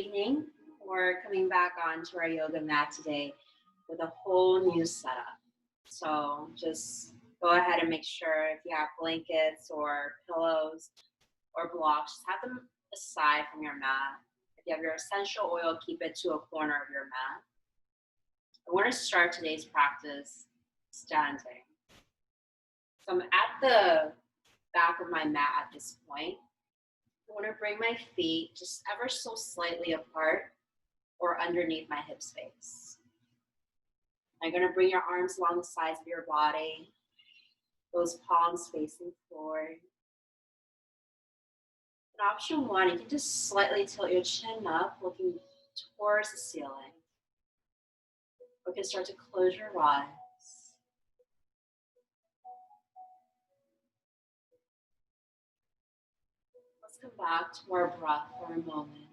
Evening. We're coming back onto our yoga mat today with a whole new setup. So just go ahead and make sure if you have blankets or pillows or blocks, just have them aside from your mat. If you have your essential oil, keep it to a corner of your mat. I want to start today's practice standing. So I'm at the back of my mat at this point. I want to bring my feet just ever so slightly apart or underneath my hip space. I'm going to bring your arms along the sides of your body, those palms facing forward. And option one, you can just slightly tilt your chin up, looking towards the ceiling. You can start to close your eyes. Let's come back to our breath for a moment.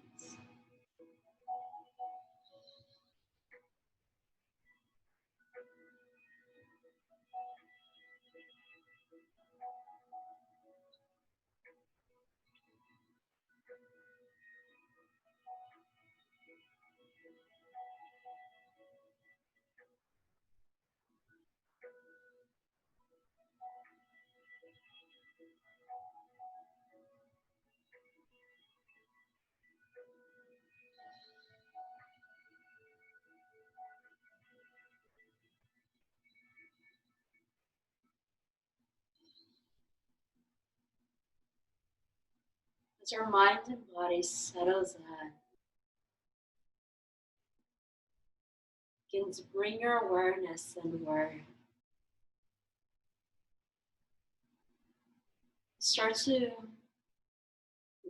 As your mind and body settles in, begin to bring your awareness inward. Start to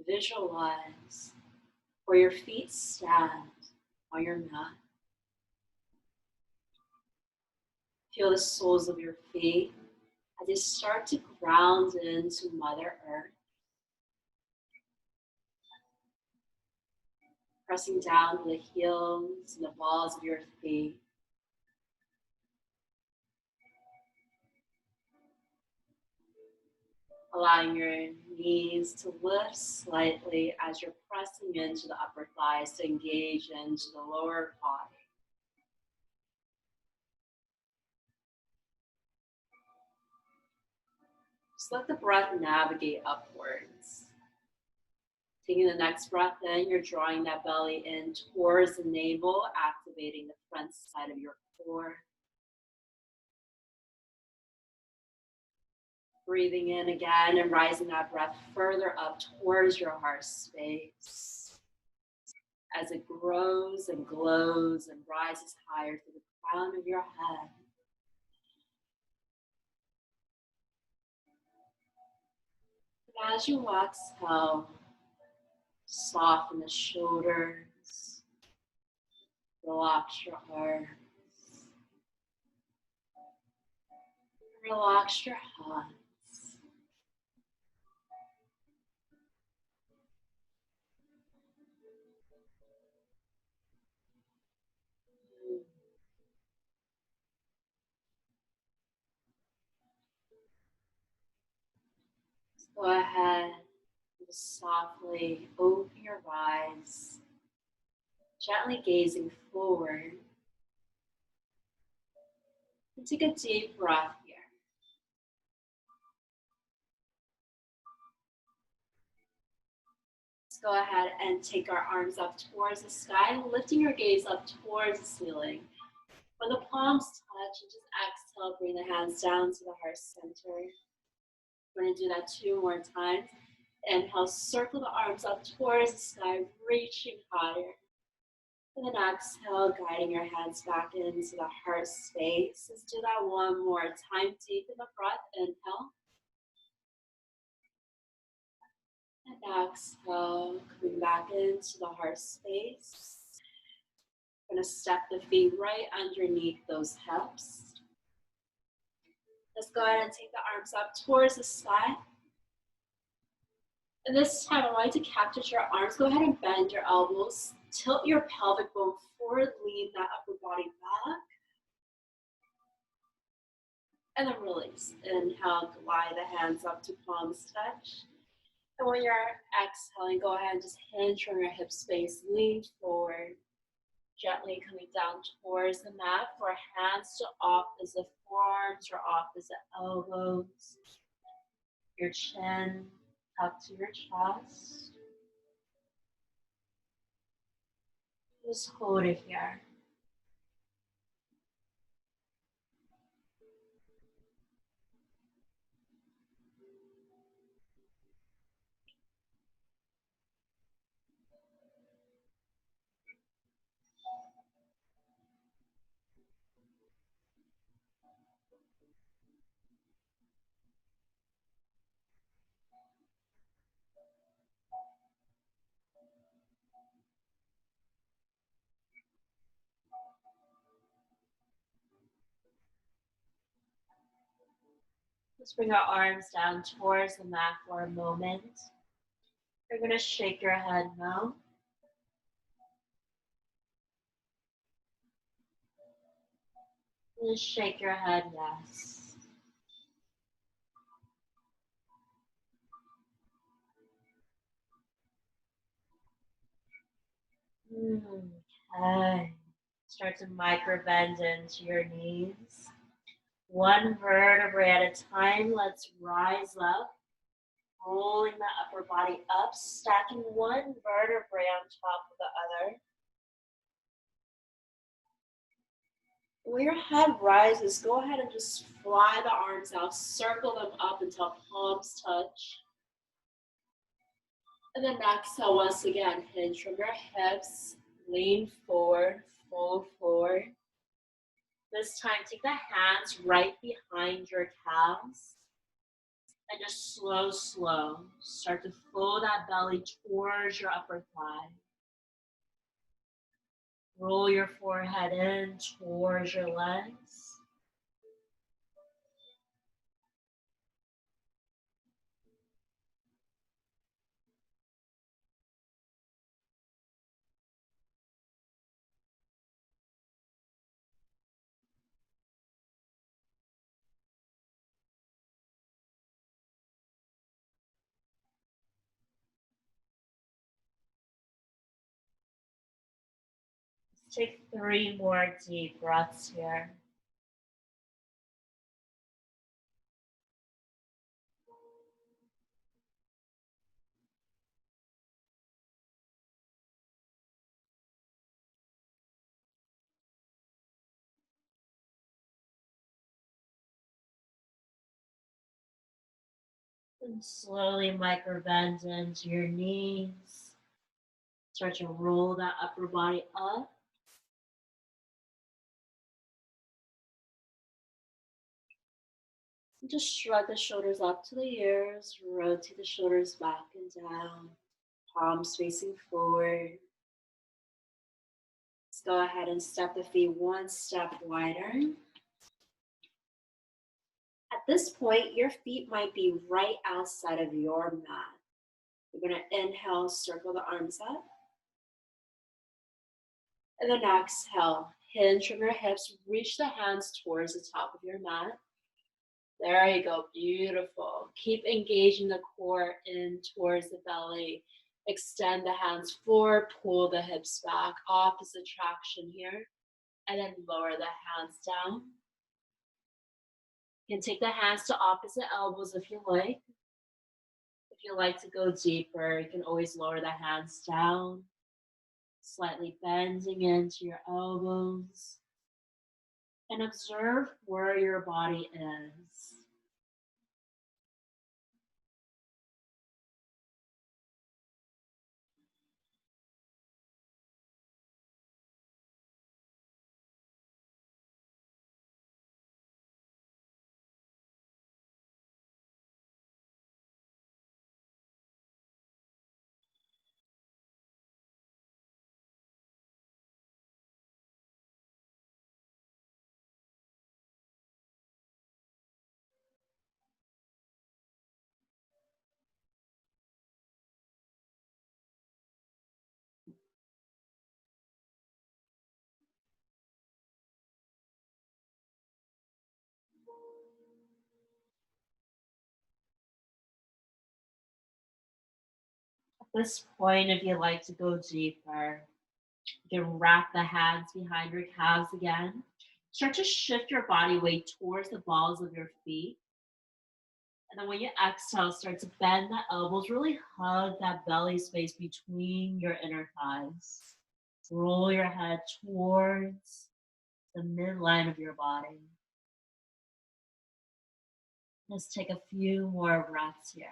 visualize where your feet stand on your mat. Feel the soles of your feet as they start to ground into Mother Earth. Pressing down with the heels and the balls of your feet. Allowing your knees to lift slightly as you're pressing into the upper thighs to engage into the lower body. Just let the breath navigate upwards. Taking the next breath in, you're drawing that belly in towards the navel, activating the front side of your core. Breathing in again and rising that breath further up towards your heart space. As it grows and glows and rises higher to the crown of your head. And as you exhale, soften the shoulders, relax your arms, relax your hands. Go ahead and softly open your eyes, gently gazing forward. And take a deep breath here. Let's go ahead and take our arms up towards the sky, lifting your gaze up towards the ceiling. When the palms touch, and just exhale, bring the hands down to the heart center. We're going to do that 2 more times. Inhale, circle the arms up towards the sky, reaching higher. And then exhale, guiding your hands back into the heart space. Let's do that 1 more time. Deep in the breath, inhale. And exhale, coming back into the heart space. We're going to step the feet right underneath those hips. Let's go ahead and take the arms up towards the sky. And this time, I want you to capture your arms. Go ahead and bend your elbows. Tilt your pelvic bone forward. Lean that upper body back. And then release. Inhale, glide the hands up to palms touch. And when you're exhaling, go ahead and just hinge from your hip space, lean forward, gently coming down towards the mat for hands to opposite forearms or opposite elbows. Your chin up to your chest. Just hold it here. Let's bring our arms down towards the mat for a moment. You're going to shake your head now. Just shake your head, yes. Okay. Start to micro bend into your knees. One vertebrae at a time. Let's rise up. Rolling the upper body up, stacking one vertebrae on top of the other. When your head rises, go ahead and just fly the arms out, circle them up until palms touch. And then exhale once again, hinge from your hips, lean forward, fold forward. This time, take the hands right behind your calves. And just slow, start to fold that belly towards your upper thigh. Roll your forehead in towards your legs. Take 3 more deep breaths here. And slowly micro bend into your knees. Start to roll that upper body up. And just shrug the shoulders up to the ears. Rotate the shoulders back and down. Palms facing forward. Let's go ahead and step the feet one step wider. At this point, your feet might be right outside of your mat. You're going to inhale, circle the arms up. And then exhale, hinge from your hips, reach the hands towards the top of your mat. There you go, beautiful. Keep engaging the core in towards the belly. Extend the hands forward, pull the hips back, opposite traction here. And then lower the hands down. You can take the hands to opposite elbows if you like. If you like to go deeper, you can always lower the hands down, slightly bending into your elbows. And observe where your body is. this point, if you'd like to go deeper, you can wrap the hands behind your calves again. Start to shift your body weight towards the balls of your feet. And then when you exhale, start to bend the elbows, really hug that belly space between your inner thighs. Roll your head towards the midline of your body. Let's take a few more breaths here.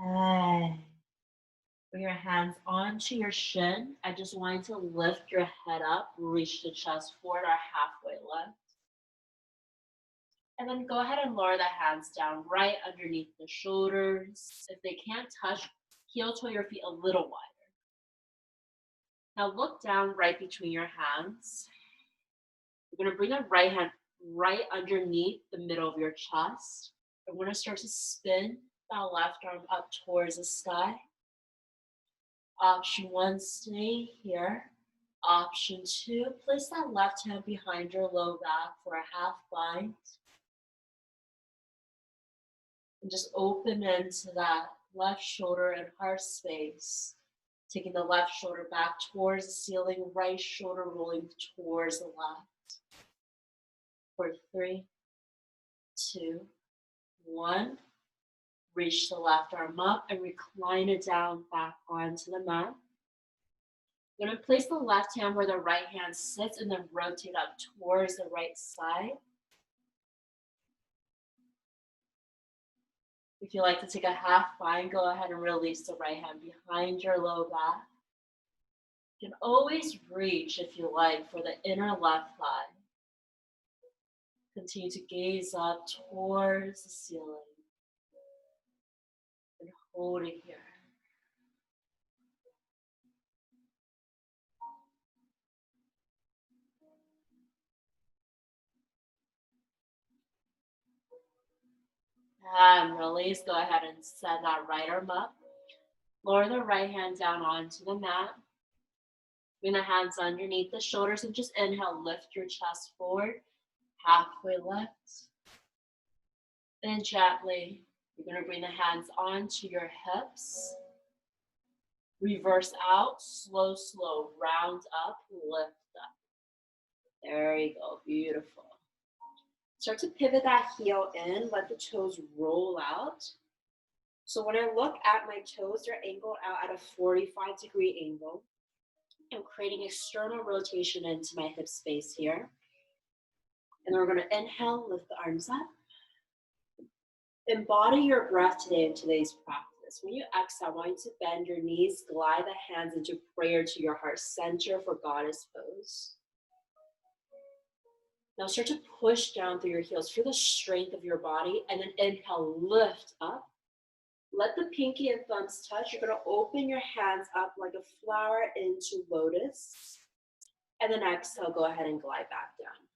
Okay. Bring your hands onto your shin. I just want you to lift your head up, reach the chest forward, our halfway lift. And then go ahead and lower the hands down right underneath the shoulders. If they can't touch, heel toe your feet a little wider. Now look down right between your hands. You're going to bring the right hand right underneath the middle of your chest. And we're going to start to spin that left arm up towards the sky. Option 1, stay here. Option 2, place that left hand behind your low back for a half bind. And just open into that left shoulder and heart space. Taking the left shoulder back towards the ceiling, right shoulder rolling towards the left. For 3, 2, 1. Reach the left arm up and recline it down back onto the mat. You're going to place the left hand where the right hand sits and then rotate up towards the right side. If you like to take a half bind, go ahead and release the right hand behind your low back. You can always reach, if you like, for the inner left thigh. Continue to gaze up towards the ceiling. And hold it here. And release, go ahead and send that right arm up. Lower the right hand down onto the mat. Bring the hands underneath the shoulders and just inhale, lift your chest forward, halfway lift. Then gently, you're going to bring the hands onto your hips. Reverse out, slow, slow, round up, lift up. There you go, beautiful. Start to pivot that heel in, let the toes roll out. So when I look at my toes, they're angled out at a 45-degree angle. I'm creating external rotation into my hip space here. And then we're going to inhale, lift the arms up. Embody your breath today in today's practice. When you exhale, I want you to bend your knees, glide the hands into prayer to your heart center for goddess pose. Now start to push down through your heels. Feel the strength of your body, and then inhale, lift up. Let the pinky and thumbs touch. You're going to open your hands up like a flower into lotus. And then exhale, go ahead and glide back down.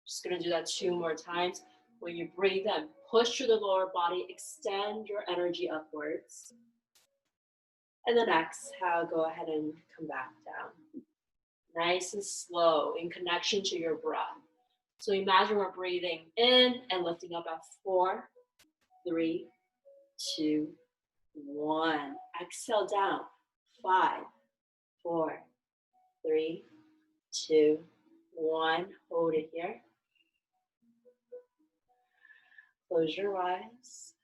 Just going to do that 2 more times. When you breathe in, push through the lower body, extend your energy upwards. And then exhale, go ahead and come back down. Nice and slow in connection to your breath. So imagine we're breathing in and lifting up at 4, 3, 2, 1. Exhale down. 5, 4, 3, 2, 1. Hold it here. Close your eyes.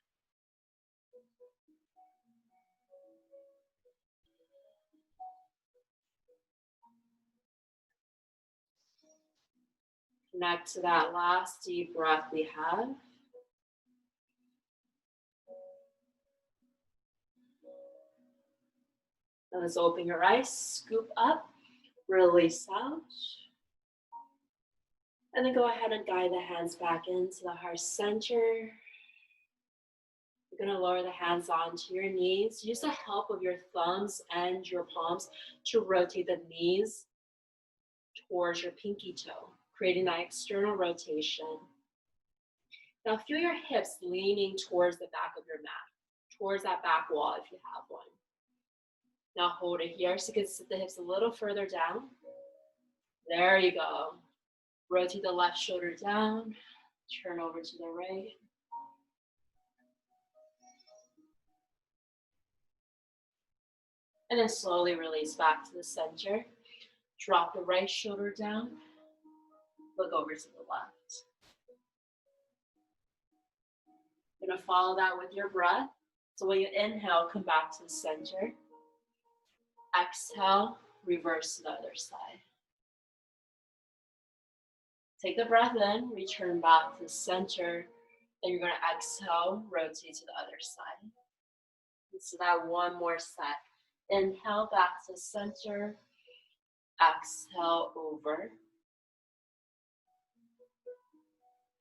Connect to that last deep breath we have. And let's open your eyes, scoop up, release out. And then go ahead and guide the hands back into the heart center. You're going to lower the hands onto your knees. Use the help of your thumbs and your palms to rotate the knees towards your pinky toe, creating that external rotation. Now feel your hips leaning towards the back of your mat, towards that back wall if you have one. Now hold it here so you can sit the hips a little further down. There you go. Rotate the left shoulder down, turn over to the right. And then slowly release back to the center. Drop the right shoulder down, look over to the left. You're gonna follow that with your breath. So when you inhale, come back to the center. Exhale, reverse to the other side. Take the breath in, return back to the center. Then you're gonna exhale, rotate to the other side. So that one more set. Inhale back to the center. Exhale over.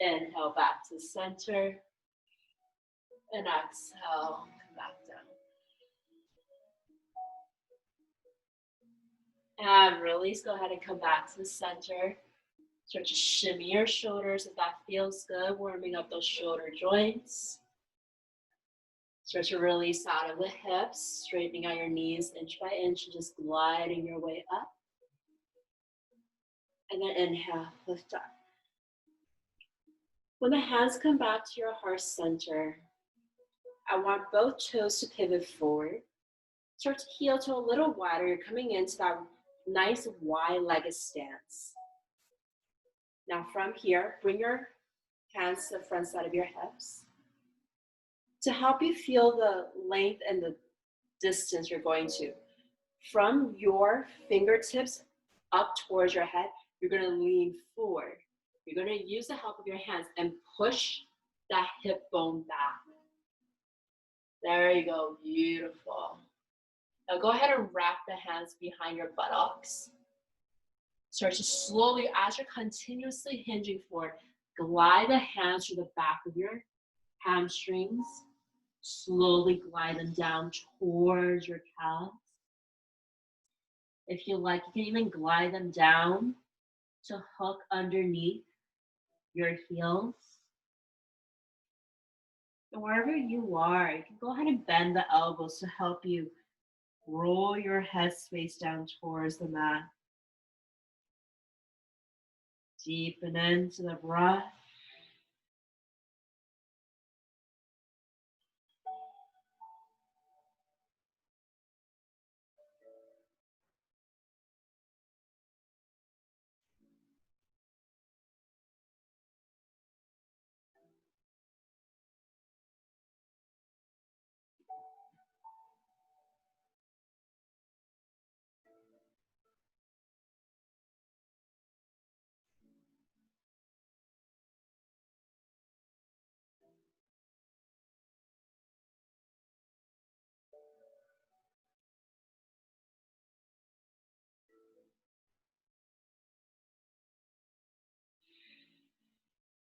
Inhale back to the center. And exhale, come back down. And release, go ahead and come back to the center. Start to shimmy your shoulders if that feels good, warming up those shoulder joints. Start to release out of the hips, straightening out your knees inch by inch, and just gliding your way up. And then inhale, lift up. When the hands come back to your heart center, I want both toes to pivot forward. Start to heel to a little wider. You're coming into that nice wide-legged stance. Now from here, bring your hands to the front side of your hips. To help you feel the length and the distance you're going to, from your fingertips up towards your head, you're gonna lean forward. You're gonna use the help of your hands and push that hip bone back. There you go, beautiful. Now go ahead and wrap the hands behind your buttocks. Start to slowly, as you're continuously hinging forward, glide the hands through the back of your hamstrings. Slowly glide them down towards your calves. If you like, you can even glide them down to hook underneath your heels. And wherever you are, you can go ahead and bend the elbows to help you roll your head space down towards the mat. Deepen into the breath.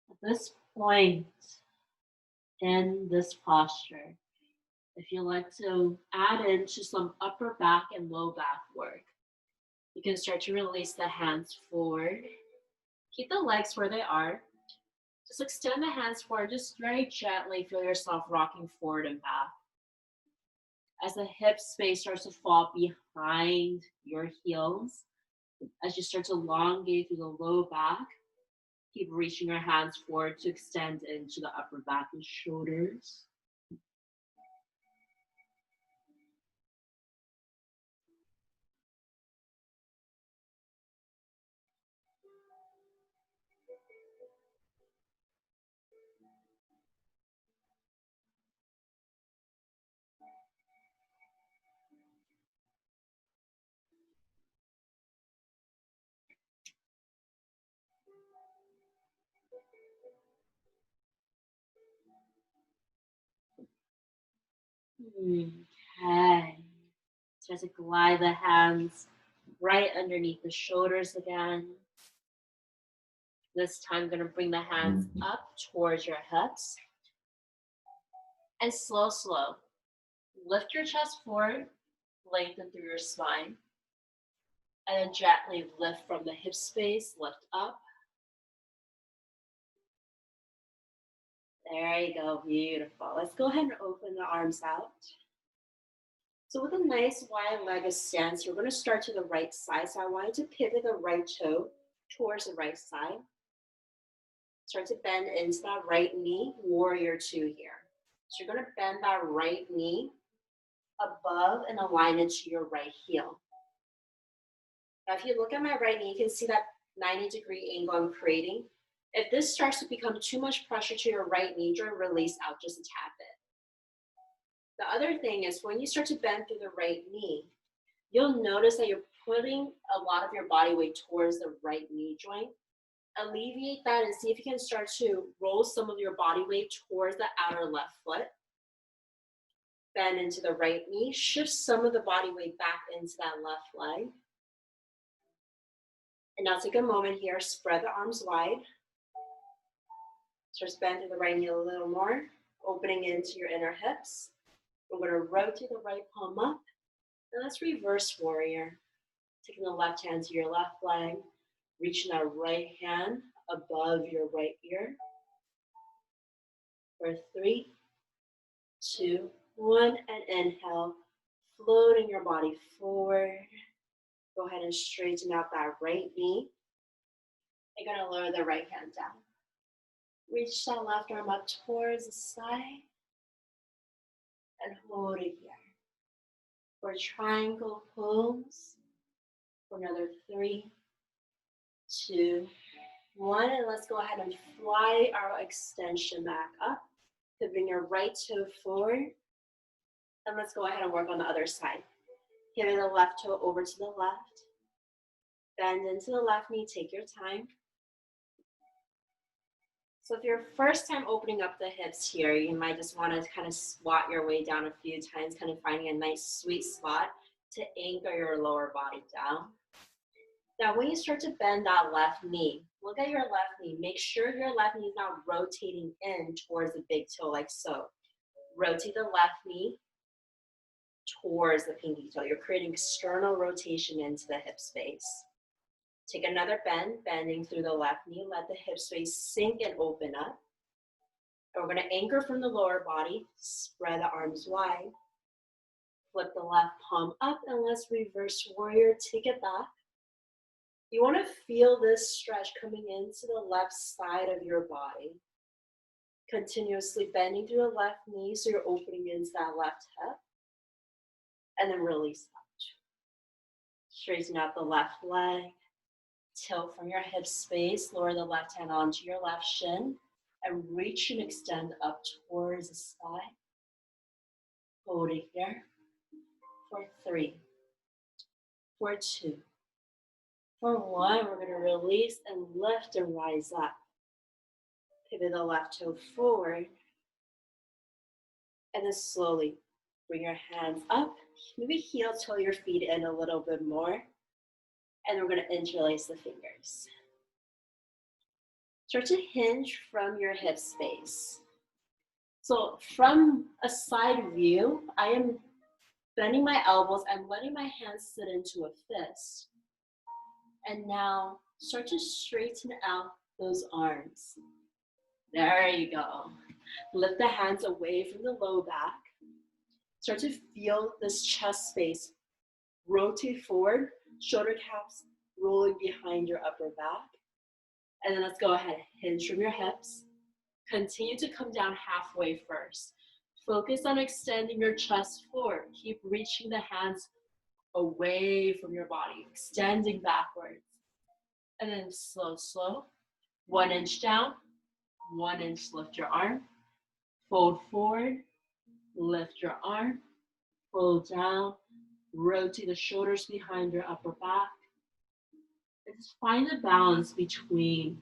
At this point in this posture, if you like to add into some upper back and low back work, you can start to release the hands forward. Keep the legs where they are. Just extend the hands forward, just very gently feel yourself rocking forward and back. As the hip space starts to fall behind your heels, as you start to elongate through the low back, keep reaching your hands forward to extend into the upper back and shoulders. Okay. Start to glide the hands right underneath the shoulders again. This time, I'm going to bring the hands up towards your hips. And slow. Lift your chest forward, lengthen through your spine. And then gently lift from the hip space, lift up. There you go, beautiful. Let's go ahead and open the arms out. So with a nice wide-legged stance, you're going to start to the right side. So I want you to pivot the right toe towards the right side. Start to bend into that right knee, warrior two here. So you're going to bend that right knee above and align it to your right heel. Now, if you look at my right knee, you can see that 90-degree angle I'm creating. If this starts to become too much pressure to your right knee, just release out just a tad bit. The other thing is when you start to bend through the right knee, you'll notice that you're putting a lot of your body weight towards the right knee joint. Alleviate that and see if you can start to roll some of your body weight towards the outer left foot. Bend into the right knee, shift some of the body weight back into that left leg. And now take a moment here, spread the arms wide. Start to bend through the right knee a little more, opening into your inner hips. We're going to rotate the right palm up. And let's reverse warrior. Taking the left hand to your left leg, reaching that right hand above your right ear. For 3, 2, 1, and inhale, floating your body forward. Go ahead and straighten out that right knee. You're going to lower the right hand down. Reach that left arm up towards the side and hold it here. For triangle pose, for another 3, 2, 1, and let's go ahead and fly our extension back up. Pivoting your right toe forward, and let's go ahead and work on the other side. Pivot the left toe over to the left, bend into the left knee, take your time. So if you're first time opening up the hips here, you might just want to kind of squat your way down a few times, kind of finding a nice sweet spot to anchor your lower body down. Now when you start to bend that left knee, look at your left knee. Make sure your left knee is now rotating in towards the big toe like so. Rotate the left knee towards the pinky toe. You're creating external rotation into the hip space. Take another bend, bending through the left knee. Let the hip space sink and open up. And we're going to anchor from the lower body. Spread the arms wide. Flip the left palm up and let's reverse warrior. Take it back. You want to feel this stretch coming into the left side of your body. Continuously bending through the left knee so you're opening into that left hip. And then release out. Straighten out the left leg. Tilt from your hip space. Lower the left hand onto your left shin. And reach and extend up towards the sky. Hold it here. For 3. For 2. For 1, we're going to release and lift and rise up. Pivot the left toe forward. And then slowly bring your hands up. Maybe heel toe your feet in a little bit more. And we're going to interlace the fingers. Start to hinge from your hip space. So from a side view, I am bending my elbows. I'm letting my hands sit into a fist. And now start to straighten out those arms. There you go. Lift the hands away from the low back. Start to feel this chest space. Rotate forward, shoulder caps rolling behind your upper back. And then let's go ahead, hinge from your hips. Continue to come down halfway first. Focus on extending your chest forward. Keep reaching the hands away from your body, extending backwards. And then slow, slow. 1 inch down, 1 inch lift your arm. Fold forward, lift your arm. Fold down, rotate the shoulders behind your upper back. And just find the balance between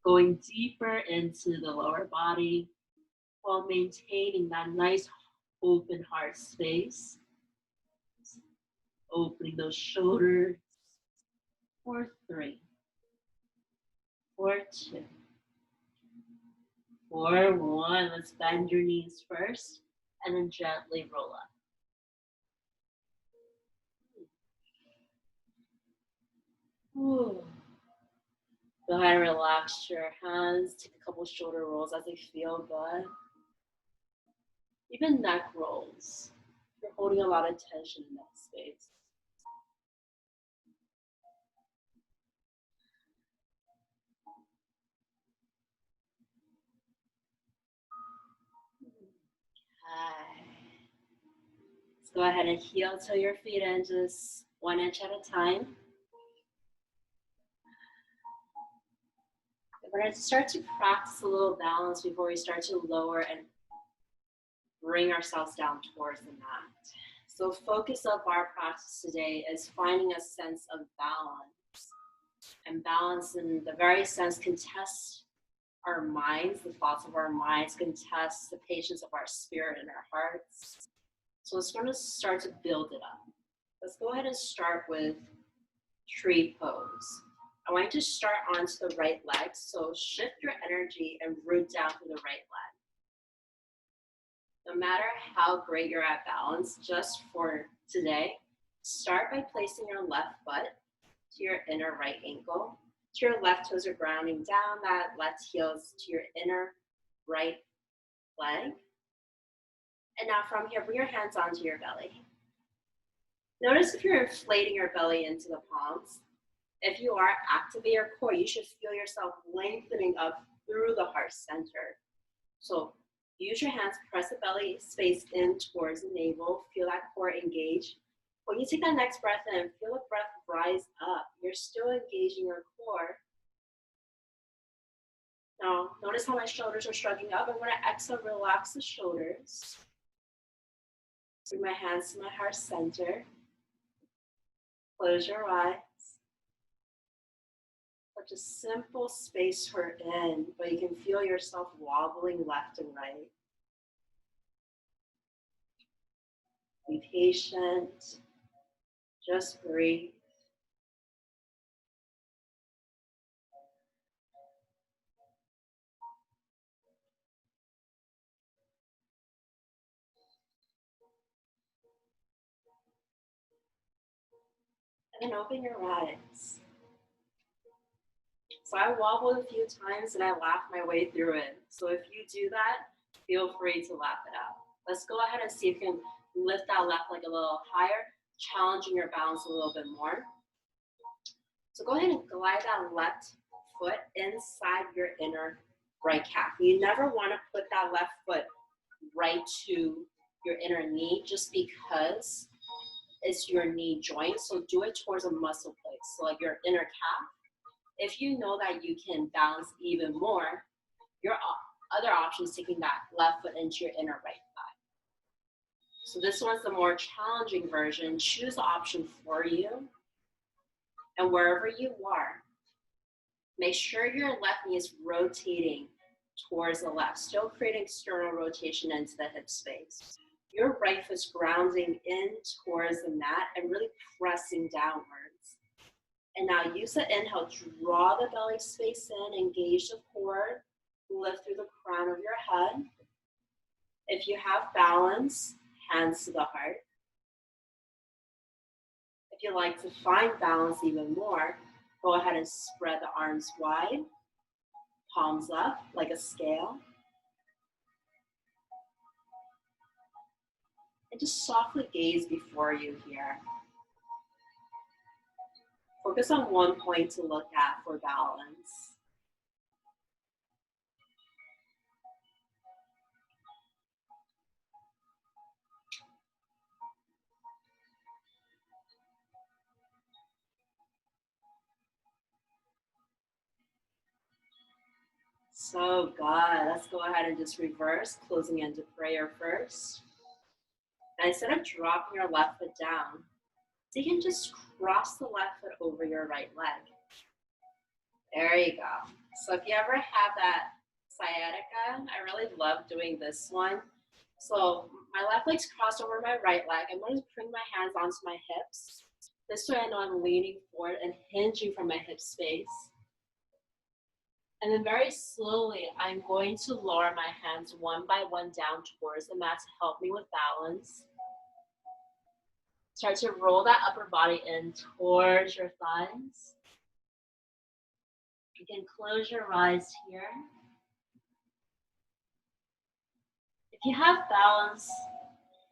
going deeper into the lower body while maintaining that nice open heart space. Opening those shoulders. For 3. For 2. For 1. Let's bend your knees first and then gently roll up. Ooh. Go ahead and relax your hands. Take a couple shoulder rolls as they feel good. Even neck rolls. You're holding a lot of tension in that space. Okay. Let's go ahead and heel to your feet in just 1 inch at a time. We're going to start to practice a little balance before we start to lower and bring ourselves down towards the mat. So focus of our practice today is finding a sense of balance. And balance in the very sense can test our minds, the thoughts of our minds, can test the patience of our spirit and our hearts. So it's going to start to build it up. Let's go ahead and start with tree pose. I want you to start onto the right leg. So shift your energy and root down through the right leg. No matter how great you're at balance, just for today, start by placing your left foot to your inner right ankle. To your left toes are grounding down, that left heels to your inner right leg. And now from here, bring your hands onto your belly. Notice if you're inflating your belly into the palms. If you are, activate your core. You should feel yourself lengthening up through the heart center. So use your hands, press the belly space in towards the navel. Feel that core engage. When you take that next breath in, feel the breath rise up. You're still engaging your core. Now, notice how my shoulders are shrugging up. I'm going to exhale, relax the shoulders. Bring my hands to my heart center. Close your eyes. Such a simple space we're in, but you can feel yourself wobbling left and right. Be patient. Just breathe. And then open your eyes. So I wobbled a few times and I laughed my way through it. So if you do that, feel free to laugh it out. Let's go ahead and see if you can lift that left leg a little higher, challenging your balance a little bit more. So go ahead and glide that left foot inside your inner right calf. You never want to put that left foot right to your inner knee just because it's your knee joint. So do it towards a muscle place, so like your inner calf. If you know that you can balance even more, your other option is taking that left foot into your inner right thigh. So this one's the more challenging version. Choose the option for you. And wherever you are, make sure your left knee is rotating towards the left, still creating external rotation into the hip space. Your right foot's grounding in towards the mat and really pressing downwards. And now use the inhale, draw the belly space in, engage the core, lift through the crown of your head. If you have balance, hands to the heart. If you like to find balance even more, go ahead and spread the arms wide, palms up like a scale. And just softly gaze before you here. Focus on one point to look at for balance. So good. Let's go ahead and just reverse, closing into prayer first. And instead of dropping your left foot down, so you can just cross the left foot over your right leg. There you go. So if you ever have that sciatica, I really love doing this one. So my left leg's crossed over my right leg. I'm going to bring my hands onto my hips. This way I know I'm leaning forward and hinging from my hip space. And then very slowly, I'm going to lower my hands one by one down towards the mat to help me with balance. Start to roll that upper body in towards your thighs. You can close your eyes here. If you have balance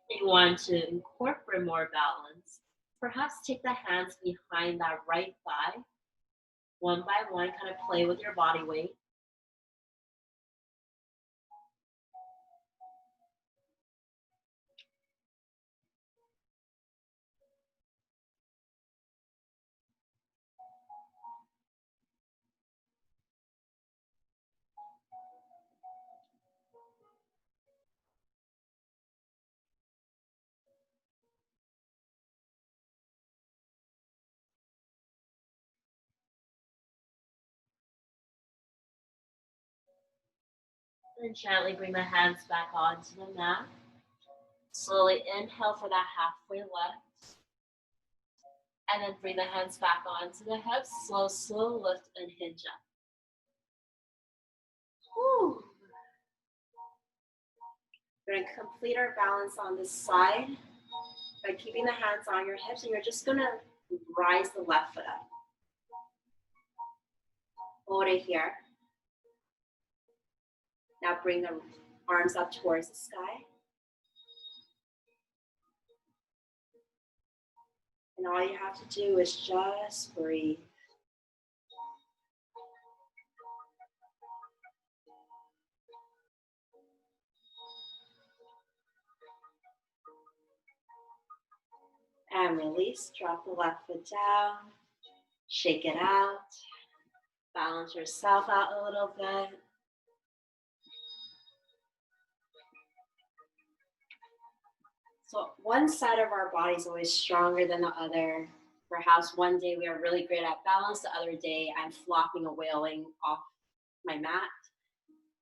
and you want to incorporate more balance, perhaps take the hands behind that right thigh, one by one, kind of play with your body weight. And gently bring the hands back onto the mat. Slowly inhale for that halfway lift. And then bring the hands back onto the hips. Slow lift and hinge up. Whew. We're going to complete our balance on this side by keeping the hands on your hips, and you're just going to rise the left foot up. Hold it here. Now bring the arms up towards the sky. And all you have to do is just breathe. And release, drop the left foot down, shake it out, balance yourself out a little bit. So one side of our body is always stronger than the other. Perhaps one day we are really great at balance, the other day I'm flopping and wailing off my mat.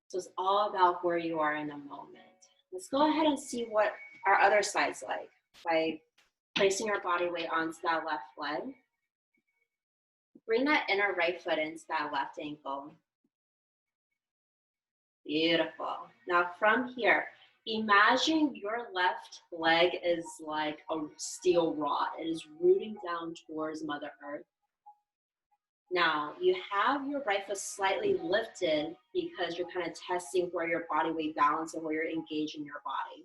So it's all about where you are in the moment. Let's go ahead and see what our other side's like by placing your body weight onto that left leg. Bring that inner right foot into that left ankle. Beautiful. Now from here, imagine your left leg is like a steel rod. It is rooting down towards Mother Earth. Now you have your right foot slightly lifted because you're kind of testing where your body weight balance and where you're engaged in your body.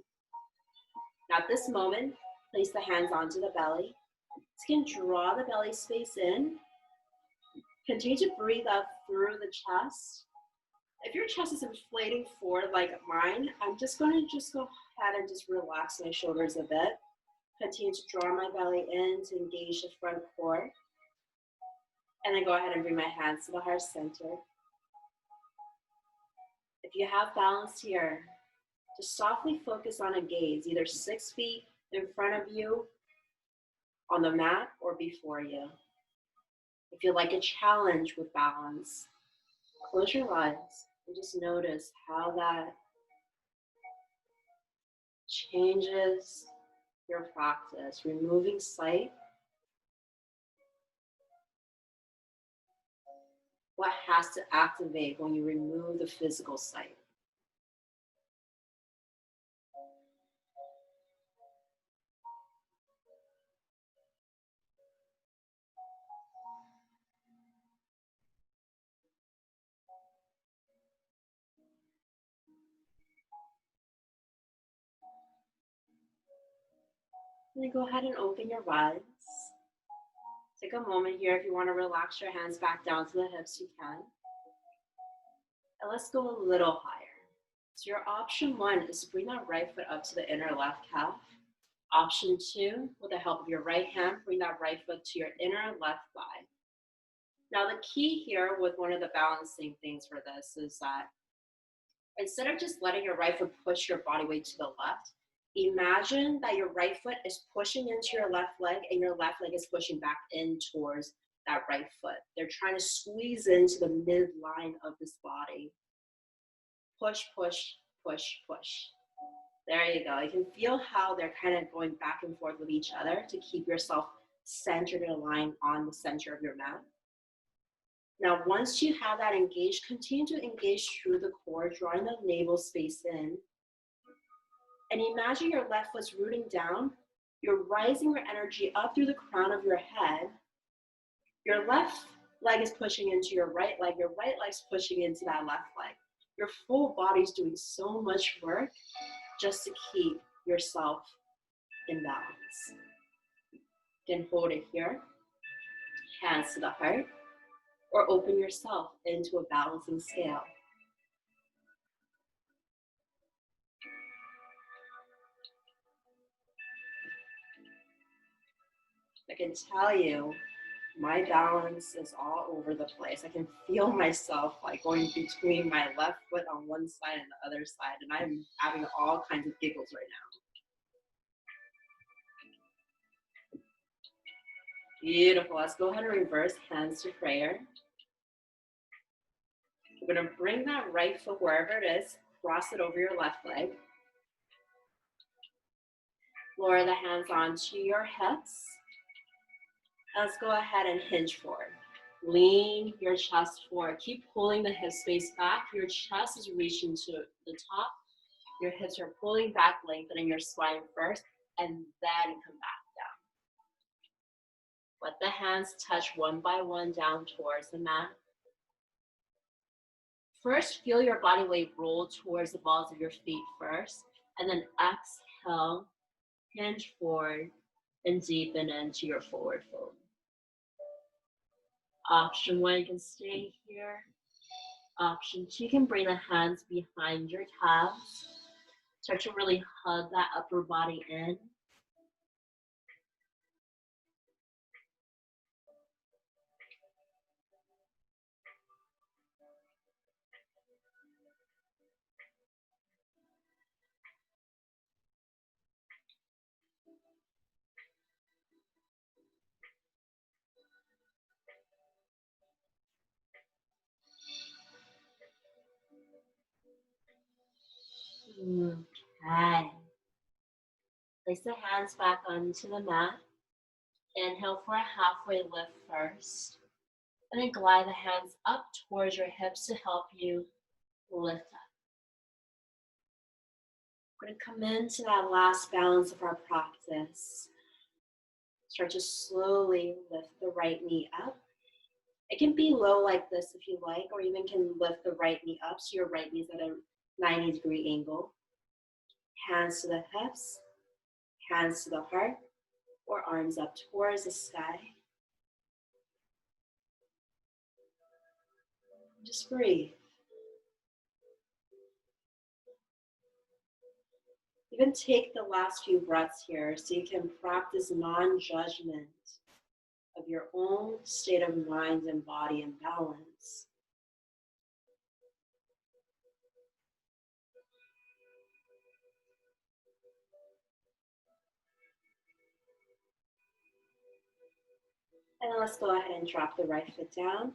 Now at this moment, place the hands onto the belly. You can draw the belly space in. Continue to breathe up through the chest. If your chest is inflating forward like mine, I'm just going to go ahead and just relax my shoulders a bit. Continue to draw my belly in to engage the front core. And then go ahead and bring my hands to the heart center. If you have balance here, just softly focus on a gaze, either 6 feet in front of you, on the mat, or before you. If you like a challenge with balance, close your eyes and just notice how that changes your practice, removing sight. What has to activate when you remove the physical sight? And then go ahead and open your eyes. Take a moment here. If you want to relax your hands back down to the hips, you can. And let's go a little higher. So your option 1 is to bring that right foot up to the inner left calf. Option 2, with the help of your right hand, bring that right foot to your inner left thigh. Now the key here with one of the balancing things for this is that instead of just letting your right foot push your body weight to the left, imagine that your right foot is pushing into your left leg and your left leg is pushing back in towards that right foot. They're trying to squeeze into the midline of this body. Push, push, push, push. There you go. You can feel how they're kind of going back and forth with each other to keep yourself centered and aligned on the center of your mat. Now, once you have that engaged, continue to engage through the core, drawing the navel space in. And imagine your left foot's rooting down. You're rising your energy up through the crown of your head. Your left leg is pushing into your right leg's pushing into that left leg. Your full body's doing so much work just to keep yourself in balance. You can hold it here, hands to the heart, or open yourself into a balancing scale. I can tell you, my balance is all over the place. I can feel myself like going between my left foot on one side and the other side, and I'm having all kinds of giggles right now. Beautiful. Let's go ahead and reverse hands to prayer. We're going to bring that right foot wherever it is, cross it over your left leg. Lower the hands onto your hips. Let's go ahead and hinge forward. Lean your chest forward. Keep pulling the hip space back. Your chest is reaching to the top. Your hips are pulling back, lengthening your spine first, and then come back down. Let the hands touch one by one down towards the mat. First, feel your body weight roll towards the balls of your feet first, and then exhale, hinge forward, and deepen into your forward fold. Option 1, you can stay here. Option 2, you can bring the hands behind your calves. Start to really hug that upper body in. Okay. Place the hands back onto the mat. Inhale for a halfway lift first. And then glide the hands up towards your hips to help you lift up. We're going to come into that last balance of our practice. Start to slowly lift the right knee up. It can be low like this if you like, or even can lift the right knee up so your right knee is at a 90-degree angle. Hands to the hips, hands to the heart, or arms up towards the sky. Just breathe. Even take the last few breaths here so you can practice non-judgment of your own state of mind and body and balance. And then let's go ahead and drop the right foot down.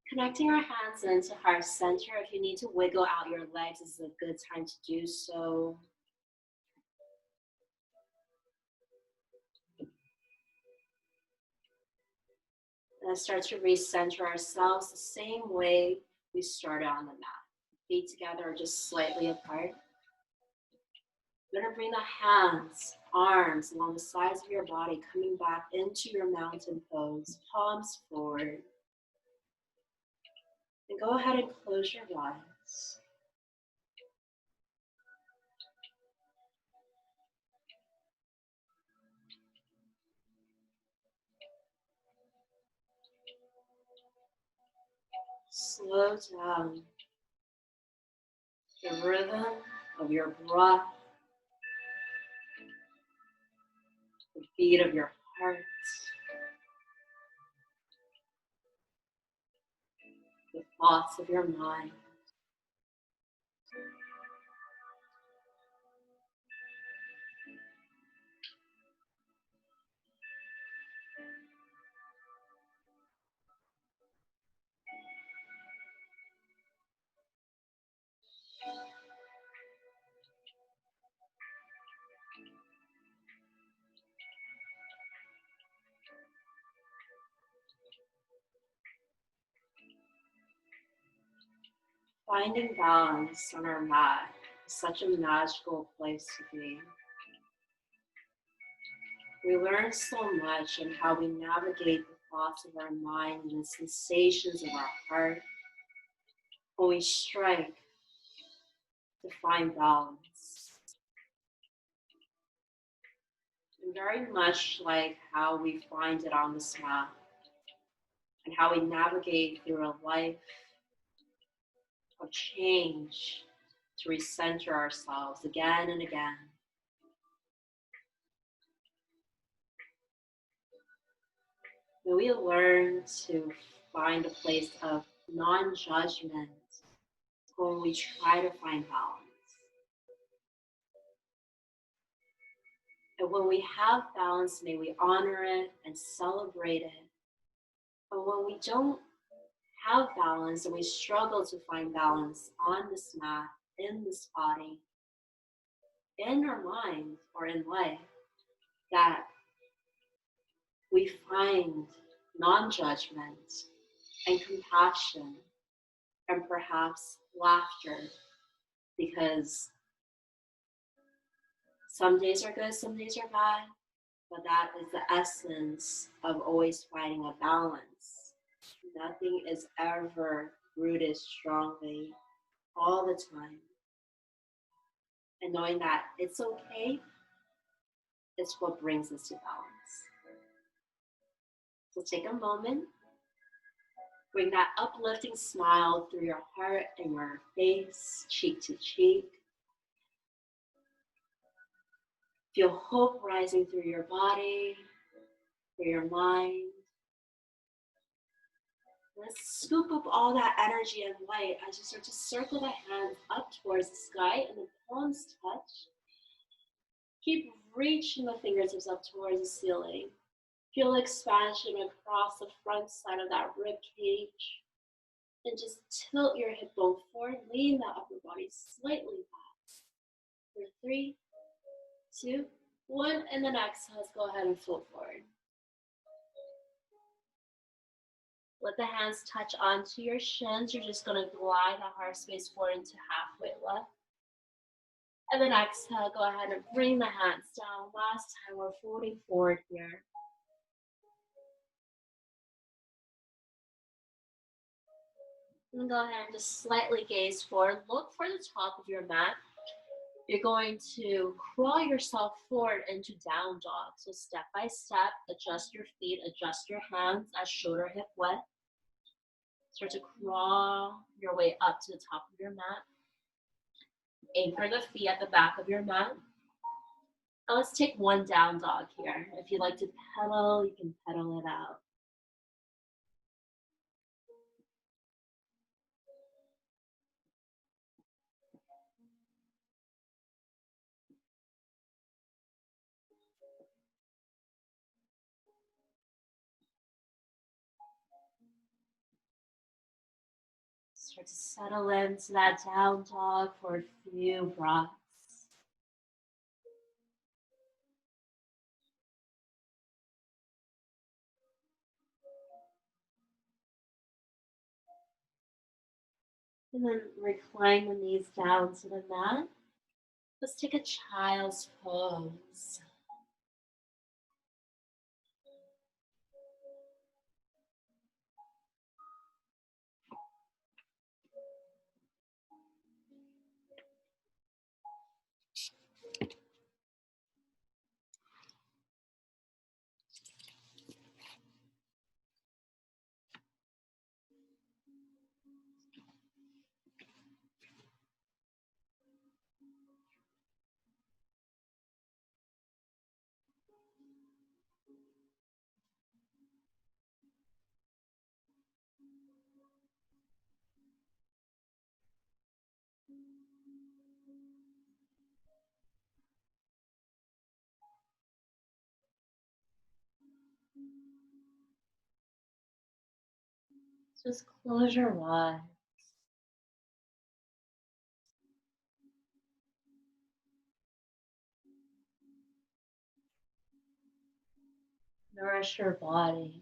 Connecting our hands into heart center. If you need to wiggle out your legs, this is a good time to do so. And start to recenter ourselves the same way we started on the mat. Feet together or just slightly apart. You're going to bring the hands, arms along the sides of your body, coming back into your mountain pose, palms forward. And go ahead and close your eyes. Slow down the rhythm of your breath, the beat of your heart, the thoughts of your mind. Finding balance on our mat is such a magical place to be. We learn so much in how we navigate the thoughts of our mind and the sensations of our heart when we strike to find balance. And very much like how we find it on this map and how we navigate through a life of change to recenter ourselves again and again. May we learn to find a place of non-judgment when we try to find balance. And when we have balance, may we honor it and celebrate it. But when we don't have balance and we struggle to find balance on this mat, in this body, in our mind, or in life, that we find non-judgment and compassion and perhaps laughter, because some days are good, some days are bad, but that is the essence of always finding a balance. Nothing is ever rooted strongly all the time. And knowing that it's okay, it's what brings us to balance. So take a moment, bring that uplifting smile through your heart and your face, cheek to cheek. Feel hope rising through your body, through your mind. Let's scoop up all that energy and light as you start to circle the hands up towards the sky and the palms touch. Keep reaching the fingertips up towards the ceiling. Feel expansion across the front side of that rib cage. And just tilt your hip bone forward, lean that upper body slightly back. For 3, 2, 1, and then exhale. Let's go ahead and float forward. Let the hands touch onto your shins. You're just going to glide the heart space forward into halfway lift. And then exhale, go ahead and bring the hands down. Last time, we're folding forward here. And go ahead and just slightly gaze forward. Look for the top of your mat. You're going to crawl yourself forward into down dog. So step by step, adjust your feet, adjust your hands as shoulder hip width. Start to crawl your way up to the top of your mat. Anchor the feet at the back of your mat. Now let's take one down dog here. If you'd like to pedal, you can pedal it out. Start to settle into that down dog for a few breaths. And then recline the knees down to the mat. Let's take a child's pose. Just close your eyes. Nourish your body.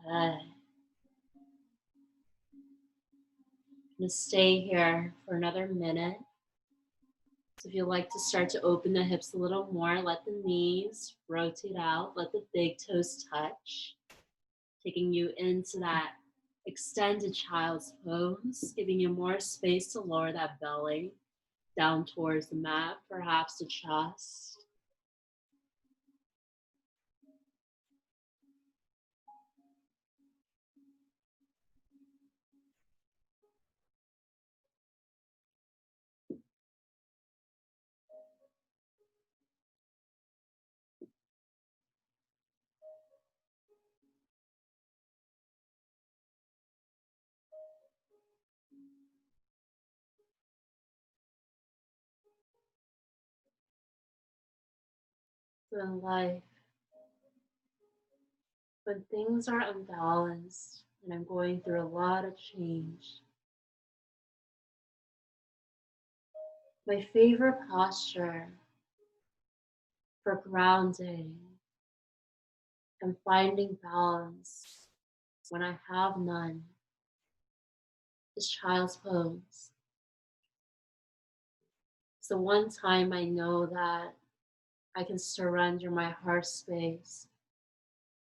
Okay. I'm going to stay here for another minute. So if you'd like to start to open the hips a little more, let the knees rotate out, let the big toes touch, taking you into that extended child's pose, giving you more space to lower that belly down towards the mat, perhaps the chest. So in life, when things are unbalanced and I'm going through a lot of change, my favorite posture for grounding and finding balance when I have none is child's pose. It's the one time I know that I can surrender my heart space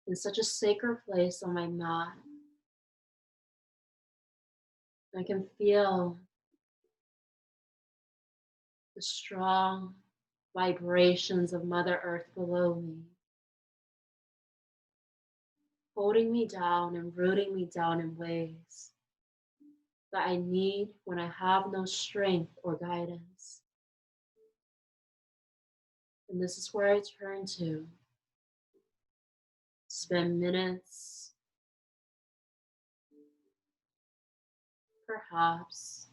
in such a sacred place on my mat. I can feel the strong vibrations of Mother Earth below me, holding me down and rooting me down in ways that I need when I have no strength or guidance. And this is where I turn to spend minutes, perhaps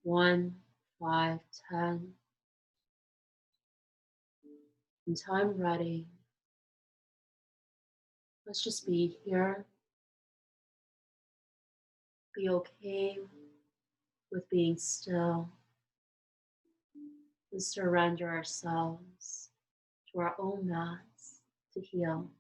1, 5, 10, until I'm ready. Let's just be here, be okay with being still, and surrender ourselves to our own mats to heal.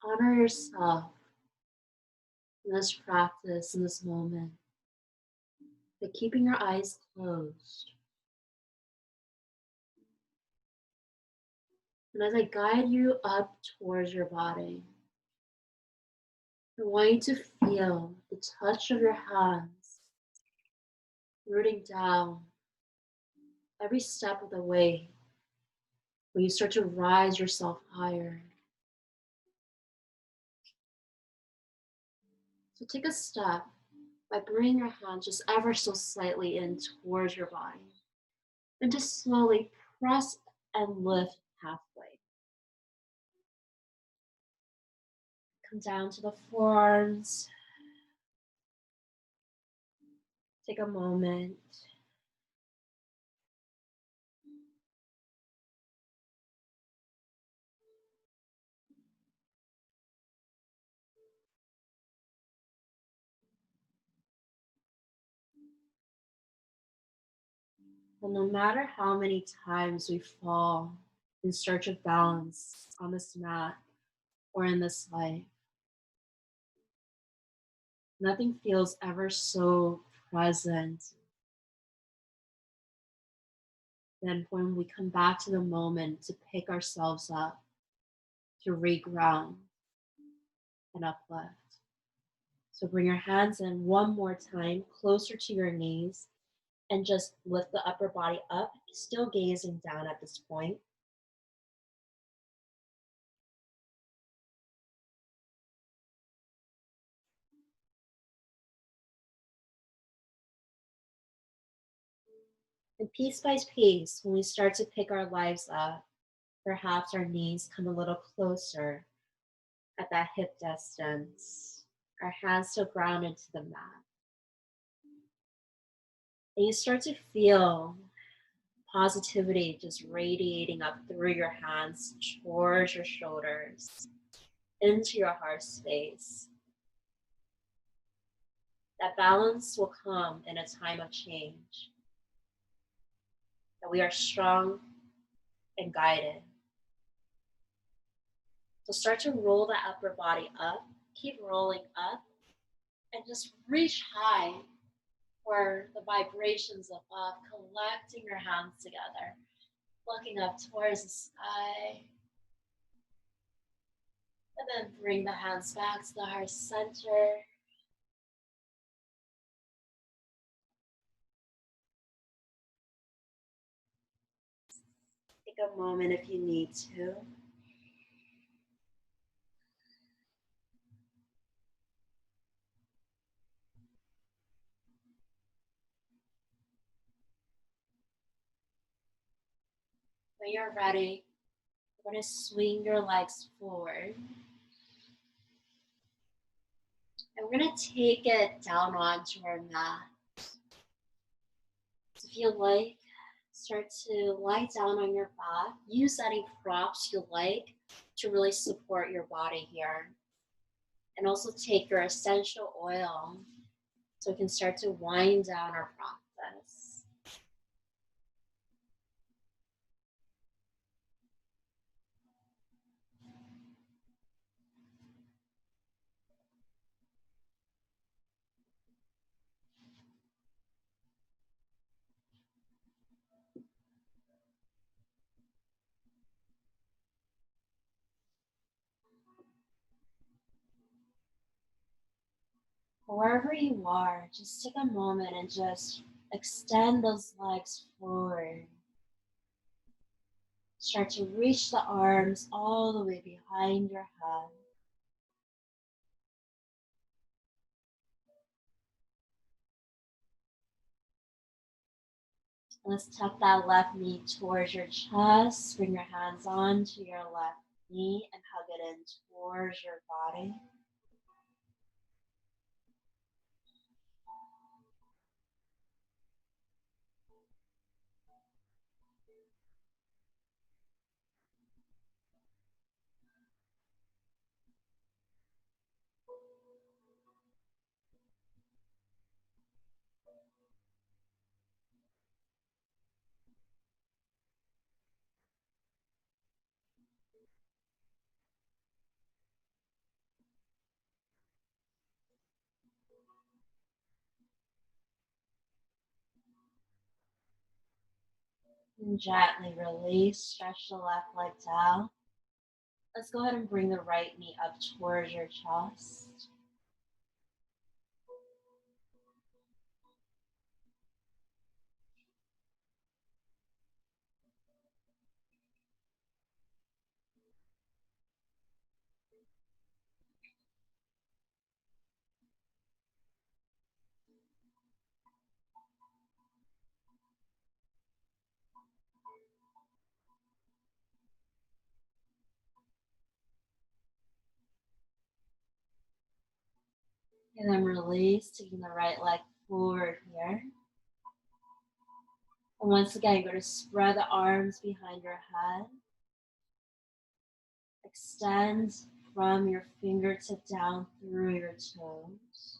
Honor yourself in this practice, in this moment, by keeping your eyes closed. And as I guide you up towards your body, I want you to feel the touch of your hands rooting down every step of the way when you start to rise yourself higher. So take a step by bringing your hands just ever so slightly in towards your body and just slowly press and lift halfway. Come down to the forearms. Take a moment. And no matter how many times we fall in search of balance on this mat or in this life, nothing feels ever so present than when we come back to the moment to pick ourselves up, to reground and uplift. So bring your hands in one more time, closer to your knees, and just lift the upper body up, still gazing down at this point. And piece by piece, when we start to pick our lives up, perhaps our knees come a little closer at that hip distance, our hands still grounded to the mat. And you start to feel positivity just radiating up through your hands towards your shoulders, into your heart space. That balance will come in a time of change. That we are strong and guided. So start to roll the upper body up, keep rolling up, and just reach high for the vibrations above, collecting your hands together, looking up towards the sky. And then bring the hands back to the heart center. Take a moment if you need to. When you're ready, you're going to swing your legs forward. And we're going to take it down onto our mat. So if you like, start to lie down on your back. Use any props you like to really support your body here. And also take your essential oil so we can start to wind down our practice. Wherever you are, just take a moment and just extend those legs forward. Start to reach the arms all the way behind your head. Let's tuck that left knee towards your chest. Bring your hands onto your left knee and hug it in towards your body. And gently release, stretch the left leg down. Let's go ahead and bring the right knee up towards your chest. And then release, taking the right leg forward here. And once again, you're going to spread the arms behind your head. Extend from your fingertip down through your toes.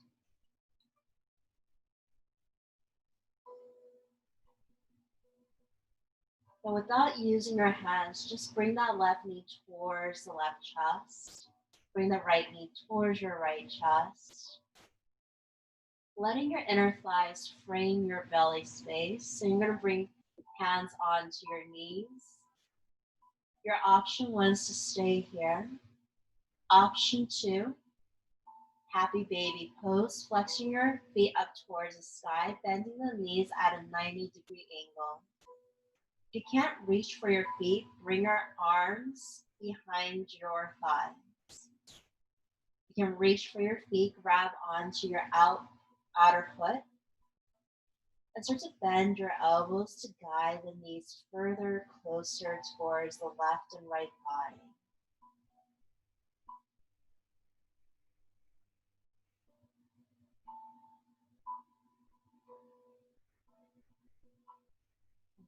And without using your hands, just bring that left knee towards the left chest. Bring the right knee towards your right chest. Letting your inner thighs frame your belly space. So you're going to bring hands onto your knees. Your option 1 is to stay here. Option 2, happy baby pose, flexing your feet up towards the sky, bending the knees at a 90-degree angle. If you can't reach for your feet, bring your arms behind your thighs. You can reach for your feet, grab onto your outer foot, and start to bend your elbows to guide the knees further closer towards the left and right body.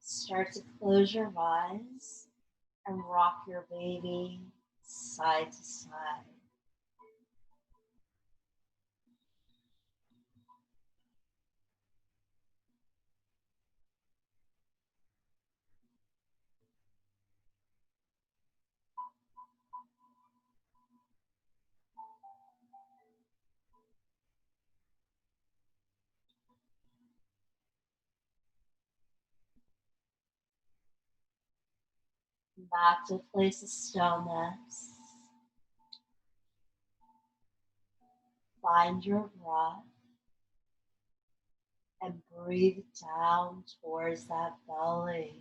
Start to close your eyes and rock your baby side to side. Back to a place of stillness. Find your breath and breathe down towards that belly.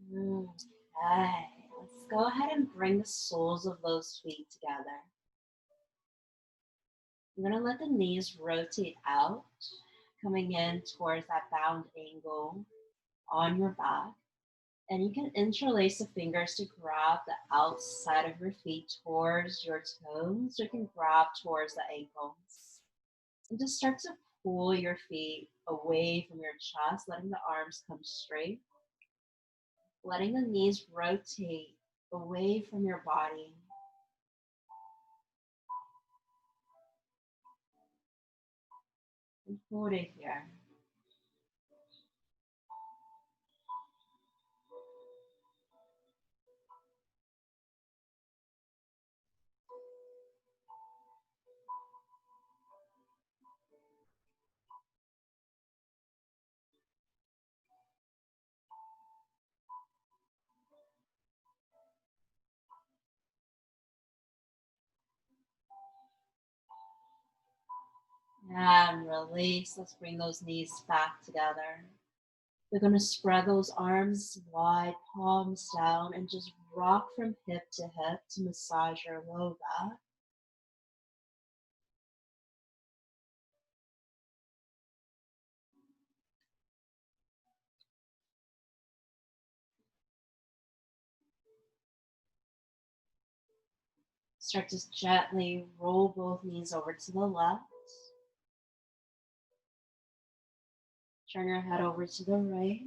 Okay, let's go ahead and bring the soles of those feet together. I'm going to let the knees rotate out, coming in towards that bound angle on your back. And you can interlace the fingers to grab the outside of your feet towards your toes. You can grab towards the ankles. And just start to pull your feet away from your chest, letting the arms come straight. Letting the knees rotate away from your body. And hold it here. And release. Let's bring those knees back together. We're going to spread those arms wide, palms down, and just rock from hip to massage your low back. Start to gently roll both knees over to the left. Turn your head over to the right.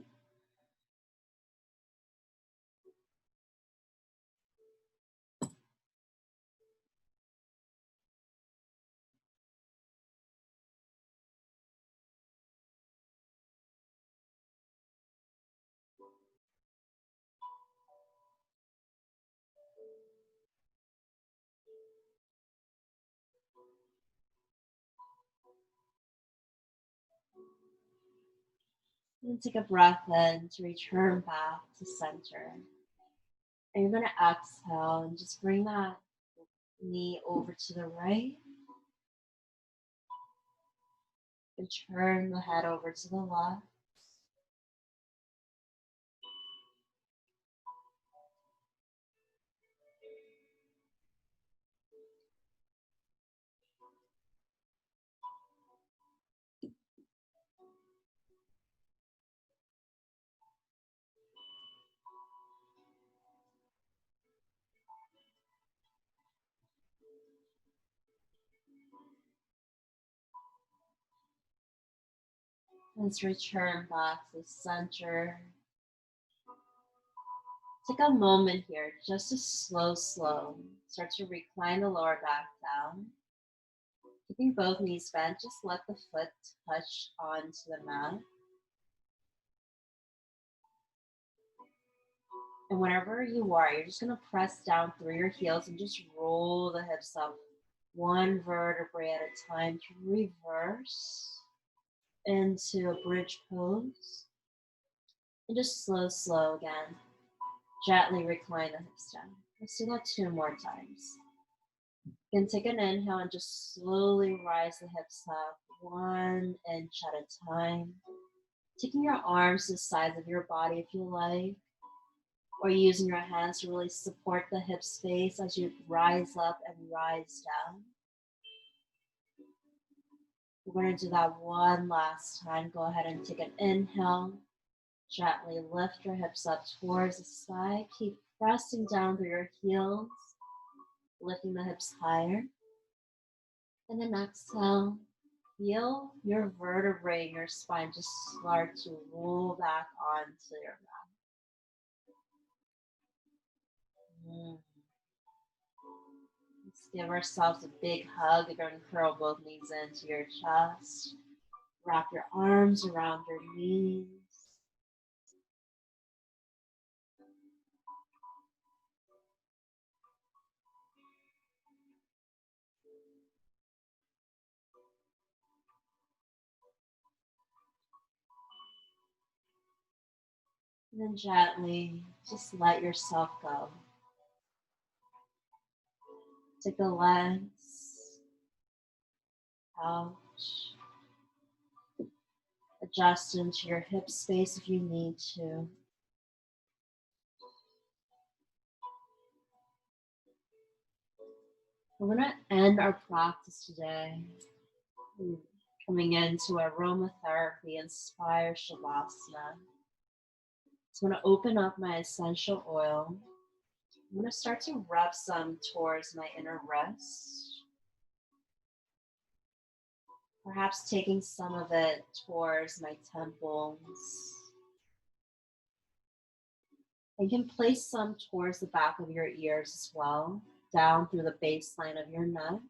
And take a breath in to return back to center. And you're going to exhale and just bring that knee over to the right. And turn the head over to the left. Let's return back to center. Take a moment here just to slow. Start to recline the lower back down. Keeping both knees bent, just let the foot touch onto the mat. And whenever you are, you're just going to press down through your heels and just roll the hips up one vertebrae at a time to reverse into a bridge pose. And just slow again. Gently recline the hips down. Let's do that 2 more times. You can take an inhale and just slowly rise the hips up 1 inch at a time. Taking your arms to the sides of your body if you like, or using your hands to really support the hip space as you rise up and rise down. We're going to do that one last time. Go ahead and take an inhale. Gently lift your hips up towards the sky. Keep pressing down through your heels, lifting the hips higher. And then exhale. Feel your vertebrae in your spine just start to roll back onto your mat. Let's give ourselves a big hug. You're going to curl both knees into your chest. Wrap your arms around your knees. And then gently just let yourself go. Take the legs out. Adjust into your hip space if you need to. We're going to end our practice today coming into aromatherapy inspired shavasana. So I'm going to open up my essential oil. I'm going to start to rub some towards my inner wrist. Perhaps taking some of it towards my temples. You can place some towards the back of your ears as well, down through the baseline of your neck.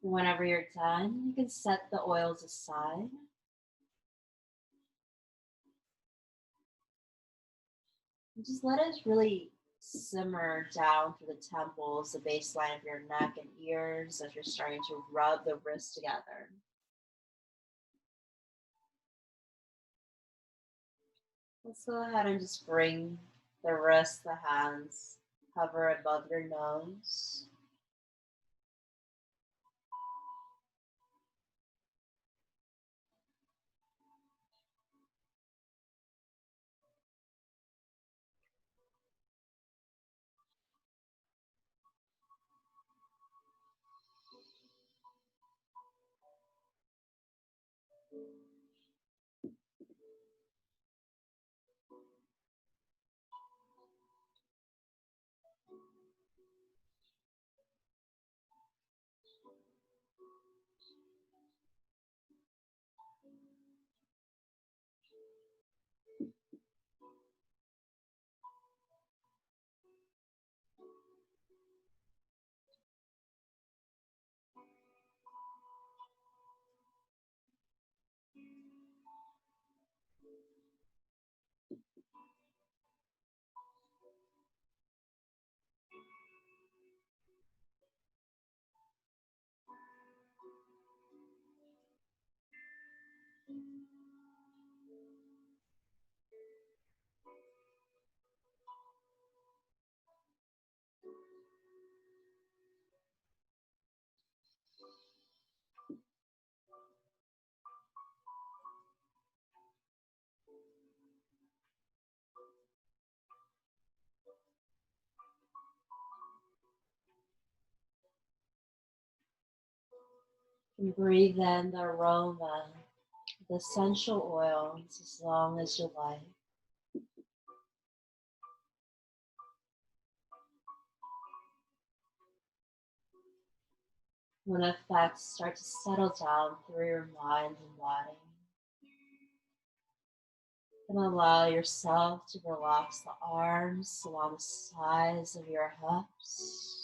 Whenever you're done, you can set the oils aside. And just let it really simmer down through the temples, the baseline of your neck and ears as you're starting to rub the wrists together. Let's go ahead and just bring the wrists, the hands, hover above your nose. And breathe in the aroma, the essential oils as long as you like. When effects start to settle down through your mind and body, and allow yourself to relax the arms along the sides of your hips.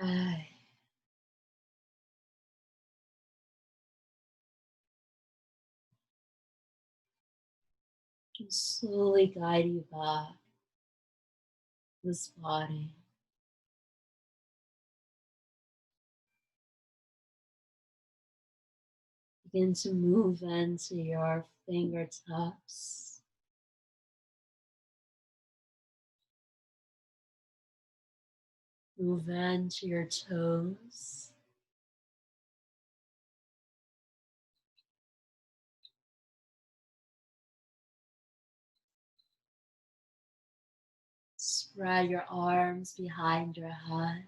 Hi. And slowly guide you back to this body. Begin to move into your fingertips. Move into your toes. Spread your arms behind your head.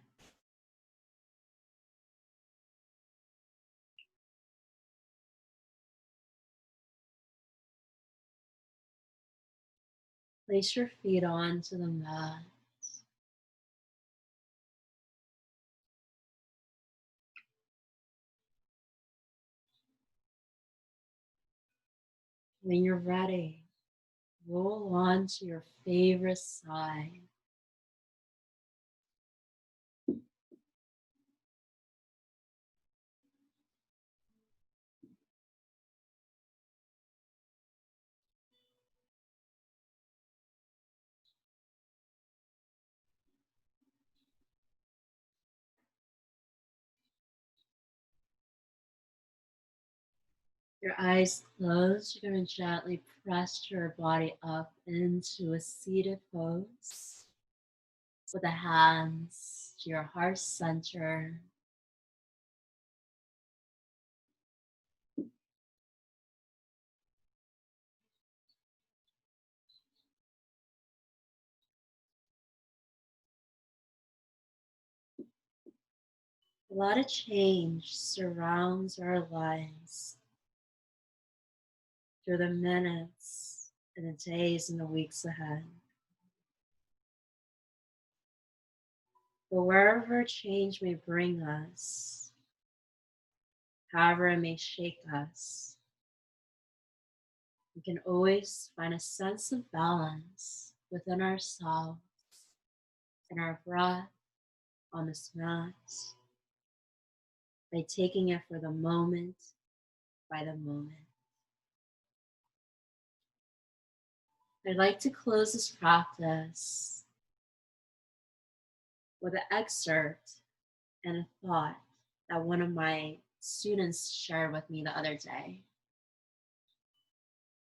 Place your feet onto the mat. When you're ready, roll onto your favorite side. Your eyes closed, you're going to gently press your body up into a seated pose with the hands to your heart center. A lot of change surrounds our lives through the minutes and the days and the weeks ahead. But wherever change may bring us, however it may shake us, we can always find a sense of balance within ourselves and our breath on this mat by taking it for the moment by the moment. I'd like to close this practice with an excerpt and a thought that one of my students shared with me the other day.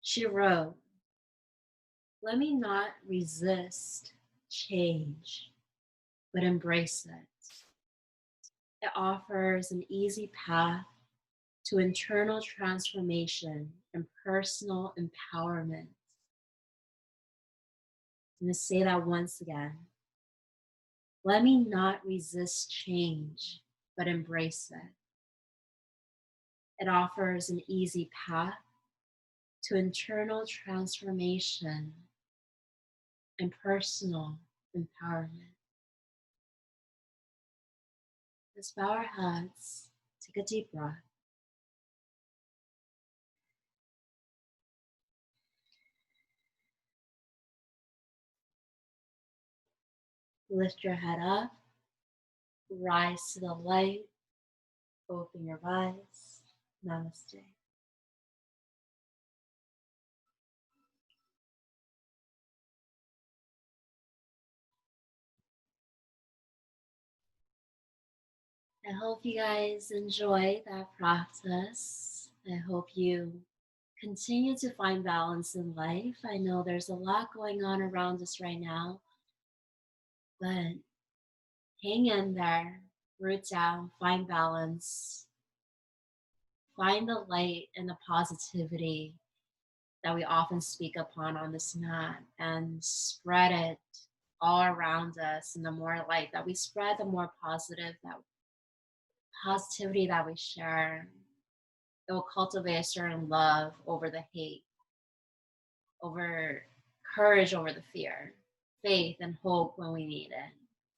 She wrote, "Let me not resist change, but embrace it. It offers an easy path to internal transformation and personal empowerment." I'm going to say that once again. Let me not resist change, but embrace it. It offers an easy path to internal transformation and personal empowerment. Let's bow our heads, take a deep breath. Lift your head up, rise to the light, open your eyes. Namaste. I hope you guys enjoy that practice. I hope you continue to find balance in life. I know there's a lot going on around us right now, but hang in there, root down, find balance, find the light and the positivity that we often speak upon on this mat and spread it all around us. And the more light that we spread, the more positivity that we share. It will cultivate a certain love over the hate, over courage over the fear, faith and hope when we need it.